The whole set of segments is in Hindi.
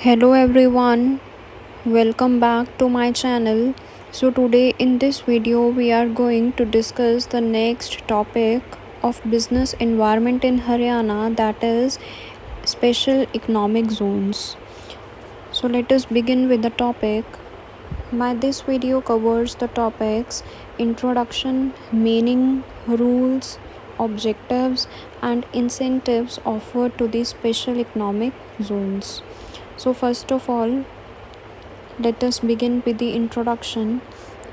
Hello everyone, welcome back to my channel. So today in this video we are going to discuss the next topic of business environment in Haryana, that is special economic zones. So let us begin with the topic. This video covers the topics introduction, meaning, rules, objectives and incentives offered to the special economic zones. So first of all, let us begin with the introduction.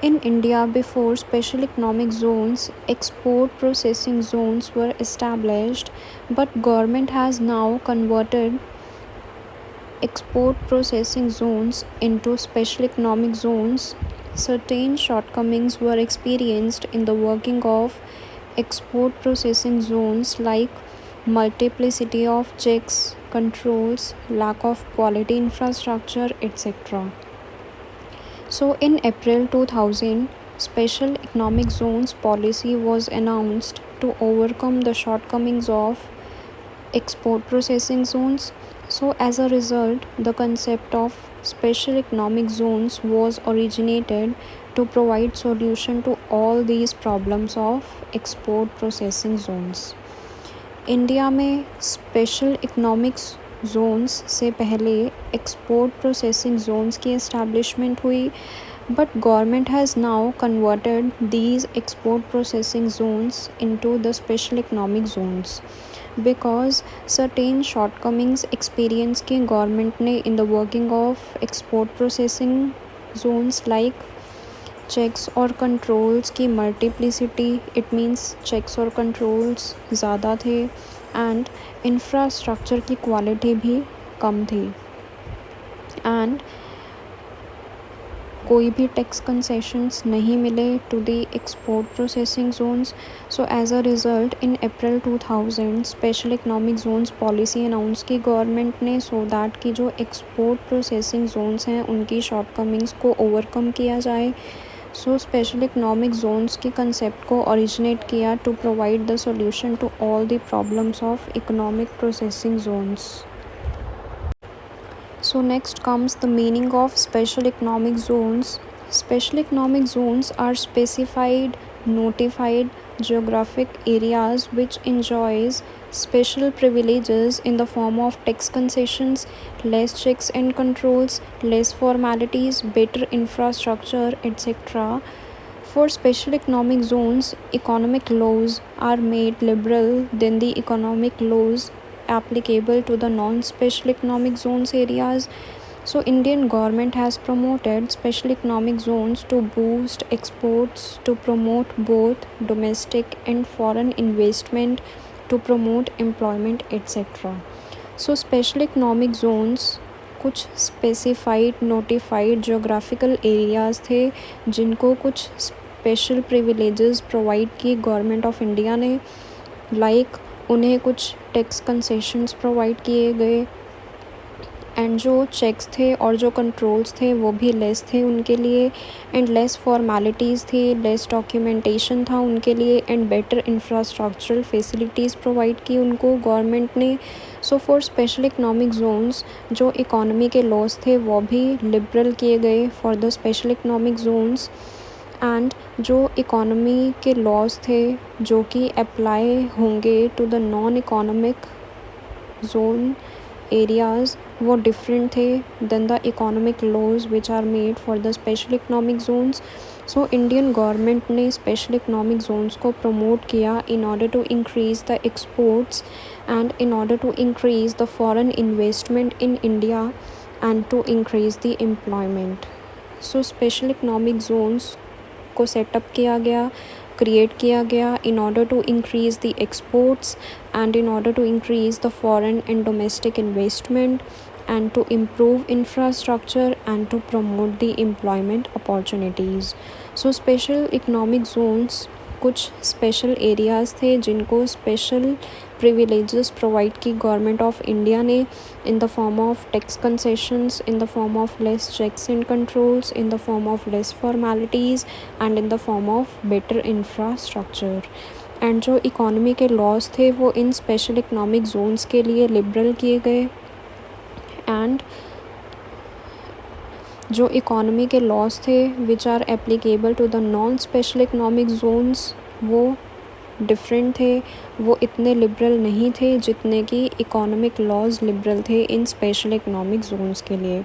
In India, before special economic zones, export processing zones were established, but government has now converted export processing zones into special economic zones. Certain shortcomings were experienced in the working of export processing zones, like multiplicity of checks, controls, lack of quality infrastructure, etc. So in April 2000, Special Economic Zones policy was announced to overcome the shortcomings of export processing zones. So as a result, the concept of special economic zones was originated to provide solution to all these problems of export processing zones. India में स्पेशल इकोनॉमिक्स जोन्स से पहले एक्सपोर्ट प्रोसेसिंग जोन्स की एस्टैब्लिशमेंट हुई, but government has now converted these export processing zones into the special economic zones because certain shortcomings experienced की government ने in the working of export processing zones, like checks और कंट्रोल्स की मल्टीप्लिसिटी, इट मीन्स चेक्स और कंट्रोल्स ज़्यादा थे एंड इंफ्रास्ट्रक्चर की क्वालिटी भी कम थी एंड कोई भी टैक्स कंसेशंस नहीं मिले to the export processing zones. So as a result in April 2000 special economic zones policy announce की गवर्नमेंट ने, सो दैट की जो एक्सपोर्ट प्रोसेसिंग जोन्स हैं उनकी शॉर्टकमिंग्स को ओवरकम किया जाए. सो स्पेशल इकोनॉमिक जोन्स के कंसेप्ट को ओरिजिनेट किया to provide the solution to all the problems of economic processing zones. So next comes the meaning of special economic zones. Special economic zones are specified, notified geographic areas which enjoys special privileges in the form of tax concessions, less checks and controls, less formalities, better infrastructure, etc. For special economic zones, economic laws are made liberal than the economic laws applicable to the non-special economic zones areas. So Indian government has promoted special economic zones to boost exports, to promote both domestic and foreign investment, to promote employment, etc. So special economic zones कुछ स्पेसिफाइड नोटिफाइड जोग्राफिकल एरियाज़ थे जिनको कुछ स्पेशल प्रिविलेजेस प्रोवाइड किए गवर्नमेंट ऑफ इंडिया ने, लाइक उन्हें कुछ टैक्स कंसेशंस प्रोवाइड किए गए एंड जो चेक्स थे और जो कंट्रोल्स थे वो भी लेस थे उनके लिए एंड लेस फॉर्मेलिटीज़ थी, लेस डॉक्यूमेंटेशन था उनके लिए and better infrastructural facilities provide की उनको गवर्नमेंट ने. So for special economic zones जो इकोनॉमी के लॉस थे वो भी लिबरल किए गए for the special economic zones and जो इकोनॉमी के लॉस थे जो कि अप्लाई होंगे to the non economic zone areas वो डिफरेंट थे than the economic laws which are made for the special economic zones. So Indian government ने स्पेशल इकोनॉमिक जोन्स को प्रमोट किया in order to increase the exports and in order to increase the foreign investment in India and to increase the employment. So special economic zones को सेटअप किया गया, क्रिएट किया गया in order to increase the exports and in order to increase the foreign and domestic investment and to improve infrastructure and to promote the employment opportunities. So special economic zones कुछ स्पेशल एरियाज़ थे जिनको स्पेशल प्रिविलेजेस प्रोवाइड की गवर्नमेंट ऑफ इंडिया ने in the form of tax concessions, in the form of less checks and controls, in the form of less formalities and in the form of better infrastructure. And जो इकोनॉमी के लॉस थे वो इन स्पेशल इकोनॉमिक जोन्स के लिए लिबरल किए गए एंड जो इकोनॉमी के लॉज थे which are applicable to the non special economic zones वो डिफरेंट थे, वो इतने लिबरल नहीं थे जितने कि इकोनॉमिक लॉज लिबरल थे इन स्पेशल इकोनॉमिक जोन्स के लिए।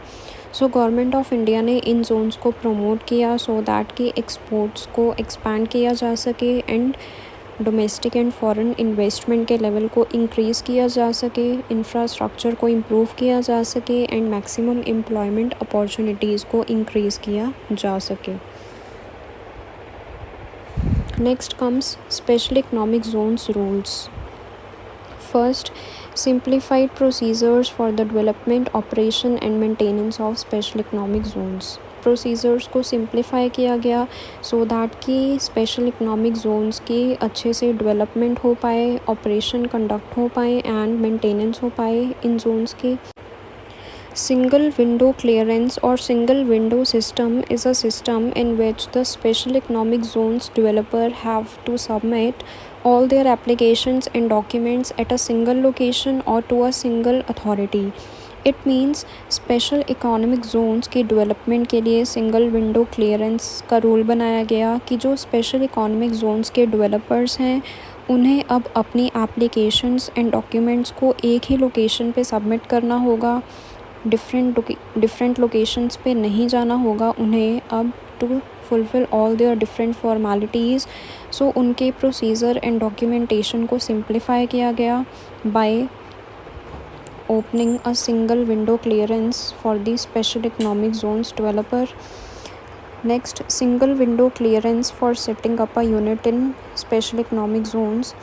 सो गवर्नमेंट ऑफ इंडिया ने इन जोन्स को प्रमोट किया सो दैट कि एक्सपोर्ट्स को एक्सपैंड किया जा सके and domestic and foreign investment के लेवल को इंक्रीज़ किया जा सके, इंफ्रास्ट्रक्चर को इम्प्रूव किया जा सके एंड मैक्सिमम एम्प्लॉयमेंट अपॉर्चुनिटीज़ को इंक्रीज़ किया जा सके। Next comes special economic zones rules. First, simplified procedures for the development, operation and maintenance of special economic zones. Procedures को सिंप्लीफाई किया गया सो दैट कि स्पेशल इकोनॉमिक जोन्स की अच्छे से डेवलपमेंट हो पाए, ऑपरेशन कंडक्ट हो पाए एंड मेंटेनेंस हो पाए इन जोन्स की। Single window clearance or single window system is a system in which the special economic zones developer have to submit all their applications and documents at a single location or to a single authority. It means special economic Jones की डेवलपमेंट के लिए सिंगल विंडो क्लियरेंस का रूल बनाया गया कि जो स्पेशल इकोनॉमिक जोन्स के डेवलपर्स हैं उन्हें अब अपनी एप्लीकेशंस एंड डॉक्यूमेंट्स को एक ही लोकेशन पे सबमिट करना होगा, डिफरेंट लोकेशंस पे नहीं जाना होगा उन्हें अब to fulfil all their different formalities. So उनके प्रोसीजर एंड डॉक्यूमेंटेशन को सिंप्लीफाई किया गया by opening a single window clearance for the special economic zones developer. Next, single window clearance for setting up a unit in special economic zones.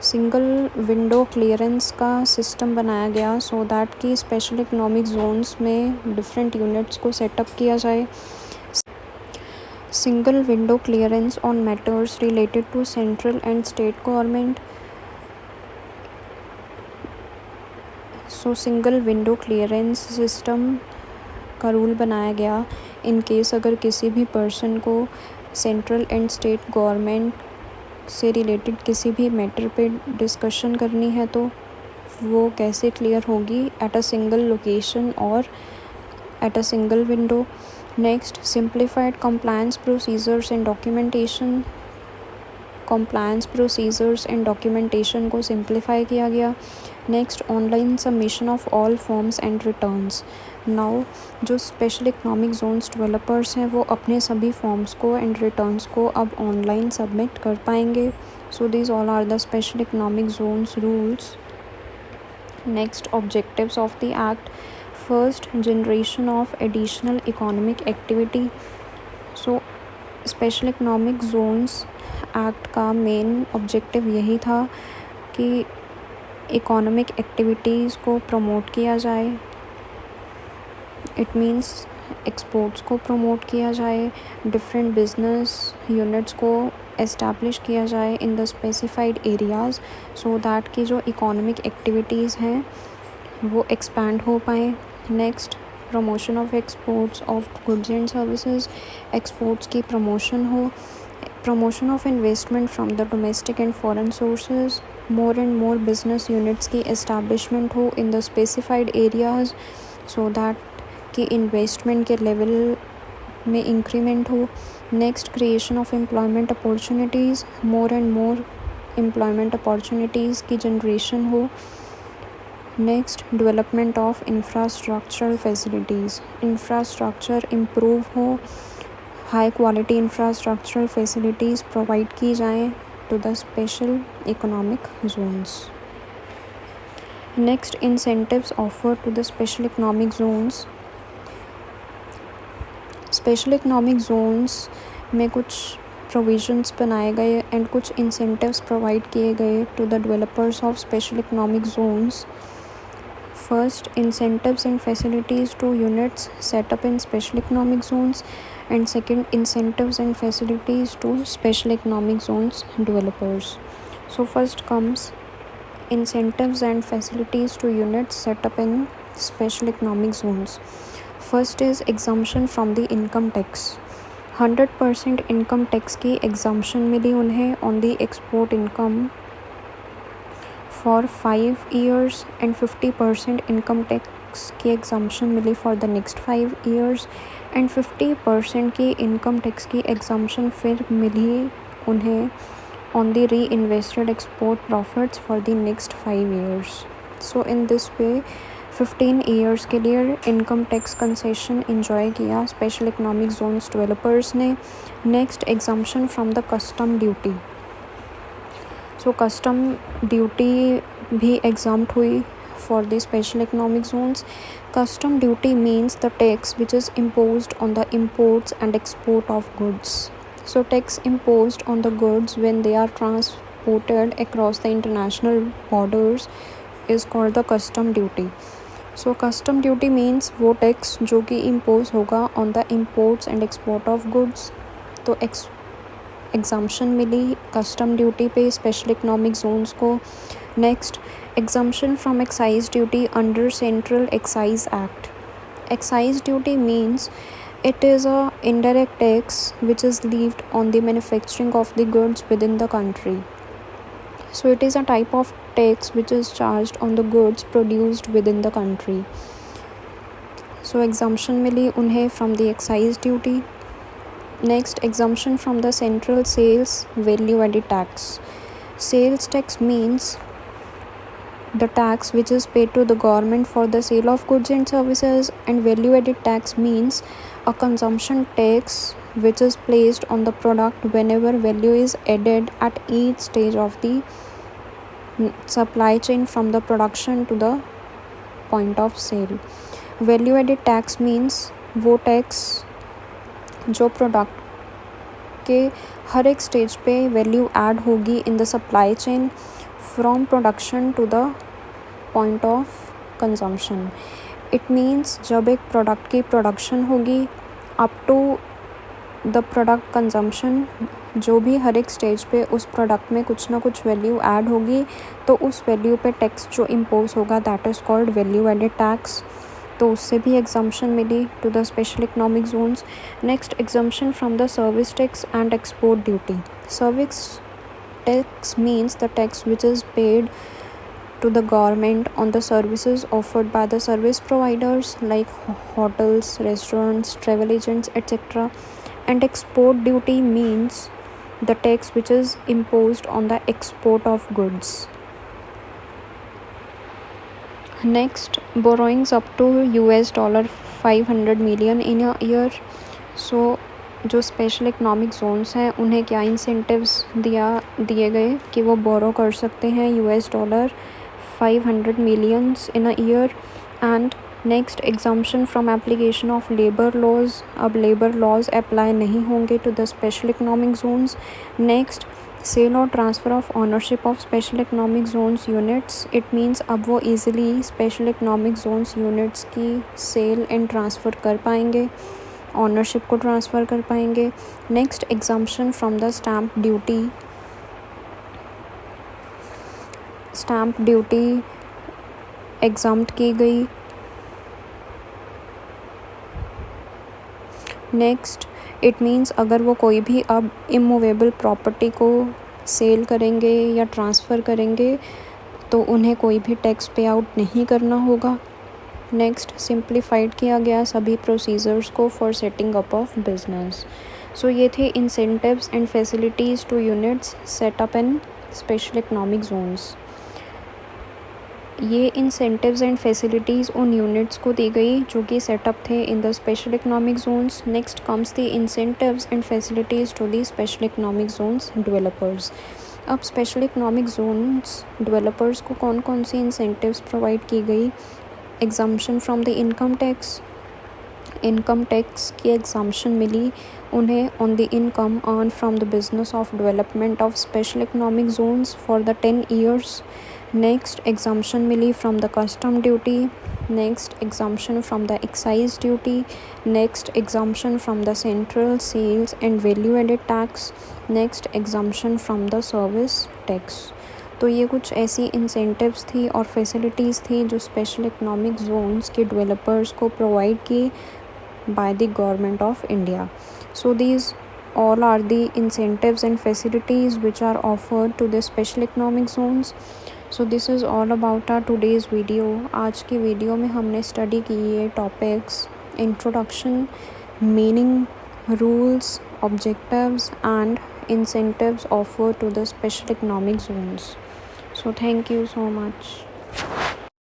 Single window clearance का सिस्टम बनाया गया सो दैट कि स्पेशल इकोनॉमिक जोन्स में डिफरेंट यूनिट्स को सेटअप किया जाए। Single window clearance on matters related to central and state government. So single window clearance system का रूल बनाया गया इन केस अगर किसी भी पर्सन को सेंट्रल एंड स्टेट गवर्नमेंट से रिलेटेड किसी भी मैटर पे डिस्कशन करनी है तो वो कैसे क्लियर होगी एट अ सिंगल लोकेशन और at a single window. Next, simplified compliance procedures and documentation. Compliance procedures and documentation को सिंप्लीफाई किया गया। Next, online submission of all forms and returns. Now जो स्पेशल इकोनॉमिक जोन्स डेवलपर्स हैं वो अपने सभी फॉर्म्स को एंड रिटर्न्स को अब ऑनलाइन सबमिट कर पाएंगे। So these all are the special economic zones rules. Next, objectives of the act. First, generation of additional economic activity. So special economic zones act का मेन ऑब्जेक्टिव यही था कि इकोनॉमिक एक्टिविटीज़ को प्रमोट किया जाए। इट मीन्स एक्सपोर्ट्स को प्रमोट किया जाए, डिफरेंट बिजनेस यूनिट्स को एस्टैब्लिश किया जाए in the specified areas so that कि जो इकोनॉमिक एक्टिविटीज़ हैं वो एक्सपैंड हो पाएँ। Next, promotion of exports of goods and services. Exports की प्रमोशन हो। Promotion of investment from the domestic and foreign sources. More and more business units की एस्टैब्लिशमेंट हो in the specified areas so that कि इन्वेस्टमेंट के लेवल में इंक्रीमेंट हो। Next, creation of employment opportunities. More and more employment opportunities की जनरेशन हो। Next, development of infrastructural facilities. Infrastructure improve हो, high quality infrastructural facilities provide की जाएँ to the special economic zones. Next, incentives offered to the special economic zones. Special economic zones में कुछ provisions बनाए गए and कुछ incentives provide किए गए to the developers of special economic zones. First, incentives and facilities to units set up in special economic zones. And second, incentives and facilities to special economic zones developers. So first comes incentives and facilities to units set up in special economic zones. First is exemption from the income tax. 100% income tax की exemption मिली उन्हें on the export income for 5 years and 50% income tax की एग्जाम्पशन मिली for the next 5 years and 50% की इनकम टैक्स की एग्जाम्पशन फिर मिली उन्हें on the reinvested export profits for the next 5 years. So in this way 15 years के लिए इनकम टैक्स कंसेशन इंजॉय किया स्पेशल इकोनॉमिक जोन्स डेवलपर्स ने. Next exemption from the custom duty. So custom duty भी एग्जाम्प्ट हुई for the special economic zones. Custom duty means the tax which is imposed on the imports and export of goods. So tax imposed on the goods when they are transported across the international borders is called the custom duty. So custom duty means वो tax जो कि impose होगा on the imports and export of goods. तो exemption मिली custom duty पे special economic zones को. Next, exemption from excise duty under Central Excise Act. Excise duty means it is a indirect tax which is levied on the manufacturing of the goods within the country. So it is a type of tax which is charged on the goods produced within the country. So exemption मिली उन्हें from the excise duty. Next, exemption from the central sales value added tax. Sales tax means the tax which is paid to the government for the sale of goods and services, and value added tax means a consumption tax which is placed on the product whenever value is added at each stage of the supply chain from the production to the point of sale. Value added tax means वो tax जो प्रोडक्ट के हर एक स्टेज पे वैल्यू ऐड होगी in the supply chain from production to the point of consumption. It means जब एक प्रोडक्ट की प्रोडक्शन होगी up to the product consumption, जो भी हर एक स्टेज पे उस प्रोडक्ट में कुछ ना कुछ वैल्यू ऐड होगी तो उस वैल्यू पे टैक्स जो इम्पोज होगा that is called value added tax. तो उससे भी एग्जम्पशन मिली to the special economic zones. Next, exemption from the service tax and export duty. Service tax means the tax which is paid to the government on the services offered by the service providers like hotels, restaurants, travel agents, etc. And export duty means the tax which is imposed on the export of goods. Next, borrowings up to $500 million in a year. So जो स्पेशल इकोनॉमिक जोन्स हैं उन्हें क्या इंसेंटिव्स दिए गए कि वो बोरो कर सकते हैं $500 million in a year. And next, exemption from application of labor laws. अब labor laws apply नहीं होंगे to the special economic zones. Next, sale और transfer of ownership of special economic zones units. It means अब वो easily special economic zones units की sale and transfer कर पाएंगे, ownership को transfer कर पाएंगे. Next, exemption from the stamp duty. Stamp duty exempt की गई. नेक्स्ट, इट मीन्स अगर वो कोई भी अब इमूवेबल प्रॉपर्टी को सेल करेंगे या ट्रांसफ़र करेंगे तो उन्हें कोई भी टैक्स पे आउट नहीं करना होगा. नेक्स्ट, सिंप्लीफाइड किया गया सभी प्रोसीजर्स को for setting up of business. So ये थे incentives and facilities to units set up in special economic zones. ये इंसेंटिव्स एंड फैसिलिटीज़ उन यूनिट्स को दी गई जो कि सेटअप थे in the special economic zones. Next comes the incentives and facilities to the special economic zones developers. अब स्पेशल इकोनॉमिक जोन्स डेवलपर्स को कौन कौन सी इंसेंटिव्स प्रोवाइड की गई. Exemption from the income tax. Income tax की एग्जम्पशन मिली उन्हें on the income earn from the business of development of special economic zones for the 10 years. Next, exemption मिली from the custom duty. Next, exemption from the excise duty. Next, exemption from the central sales and value added tax. Next, exemption from the service tax. तो ये कुछ ऐसी इंसेंटिव्स थी और फैसिलिटीज़ थी जो स्पेशल इकोनॉमिक जोन्स के डेवलपर्स को प्रोवाइड की by the government of India. So these all are the incentives and facilities which are offered to the special economic zones. So this is all about our today's video. आज की वीडियो में हमने स्टडी की है topics introduction, meaning, rules, objectives and incentives offered to the special economic zones. So thank you so much.